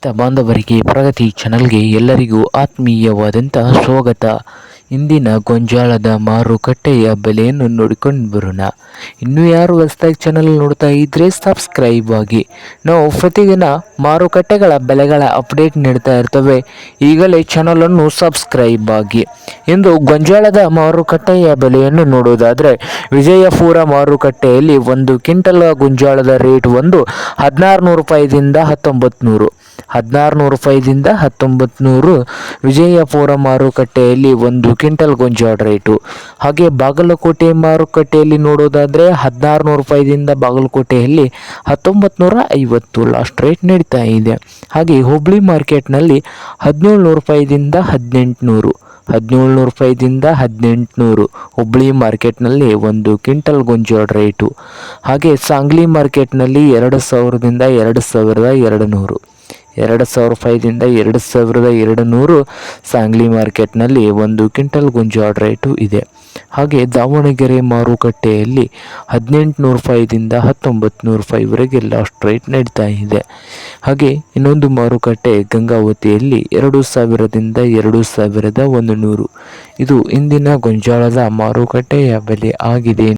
ರೈತ ಬಾಂಧವರಿಗೆ ಪ್ರಗತಿ ಚಾನಲ್ಗೆ ಎಲ್ಲರಿಗೂ ಆತ್ಮೀಯವಾದಂಥ ಸ್ವಾಗತ. ಇಂದಿನ ಗೊಂಜಾಳದ ಮಾರುಕಟ್ಟೆಯ ಬೆಲೆಯನ್ನು ನೋಡಿಕೊಂಡು ಬರೋಣ. ಇನ್ನೂ ಯಾರು ಹೊಸದಾಗಿ ಚಾನಲ್ ನೋಡ್ತಾ ಇದ್ದರೆ ಸಬ್ಸ್ಕ್ರೈಬ್ ಆಗಿ. ನಾವು ಪ್ರತಿದಿನ ಮಾರುಕಟ್ಟೆಗಳ ಬೆಲೆಗಳ ಅಪ್ಡೇಟ್ ನೀಡ್ತಾ ಇರ್ತವೆ. ಈಗಲೇ ಚಾನಲನ್ನು ಸಬ್ಸ್ಕ್ರೈಬ್ ಆಗಿ. ಇಂದು ಗೊಂಜಾಳದ ಮಾರುಕಟ್ಟೆಯ ಬೆಲೆಯನ್ನು ನೋಡುವುದಾದರೆ ವಿಜಯಪುರ ಮಾರುಕಟ್ಟೆಯಲ್ಲಿ 1 ಕ್ವಿಂಟಲ್ ಗೊಂಜಾಳದ ರೇಟ್ 1600 ರೂಪಾಯಿದಿಂದ 1900, 1600 ರೂಪಾಯಿದಿಂದ 1900 ವಿಜಯಪುರ ಮಾರುಕಟ್ಟೆಯಲ್ಲಿ 1 ಕ್ವಿಂಟಲ್ ಗೊಂಜಾಳ ರೇಟು. ಹಾಗೆ ಬಾಗಲಕೋಟೆ ಮಾರುಕಟ್ಟೆಯಲ್ಲಿ ನೋಡೋದಾದರೆ 1600 ರೂಪಾಯಿದಿಂದ ಬಾಗಲಕೋಟೆಯಲ್ಲಿ 1950 ಲಾಸ್ಟ್ ರೇಟ್ ನಡೀತಾ ಇದೆ. ಹಾಗೆ ಹುಬ್ಳಿ ಮಾರ್ಕೆಟ್ನಲ್ಲಿ 1700 ರೂಪಾಯಿದಿಂದ 1800, 1700 ರೂಪಾಯಿದಿಂದ 1800 ಹುಬ್ಳಿ ಮಾರ್ಕೆಟ್ನಲ್ಲಿ 1 ಕ್ವಿಂಟಲ್ ಗೊಂಜಾಳ ರೇಟು. ಹಾಗೆ ಸಾಂಗ್ಲಿ ಮಾರ್ಕೆಟ್ನಲ್ಲಿ 2000ದಿಂದ 2200, 2000 ರೂಪಾಯಿದಿಂದ 2200 ಸಾಂಗ್ಲಿ ಮಾರ್ಕೆಟ್ನಲ್ಲಿ 1 ಕ್ವಿಂಟಲ್ ಗೊಂಜಾಳ ರೇಟು ಇದೆ. ಹಾಗೆ ದಾವಣಗೆರೆ ಮಾರುಕಟ್ಟೆಯಲ್ಲಿ 1800 ರೂಪಾಯಿದಿಂದ 1900 ರೂಪಾಯಿವರೆಗೆ ಲಾಸ್ಟ್ ರೇಟ್ ನಡೀತಾ ಇದೆ. ಹಾಗೆ ಇನ್ನೊಂದು ಮಾರುಕಟ್ಟೆ ಗಂಗಾವತಿಯಲ್ಲಿ 2000ದಿಂದ 2100. ಇದು ಇಂದಿನ ಗೊಂಜಾಳದ ಮಾರುಕಟ್ಟೆಯ ಬೆಲೆ ಆಗಿದೆ.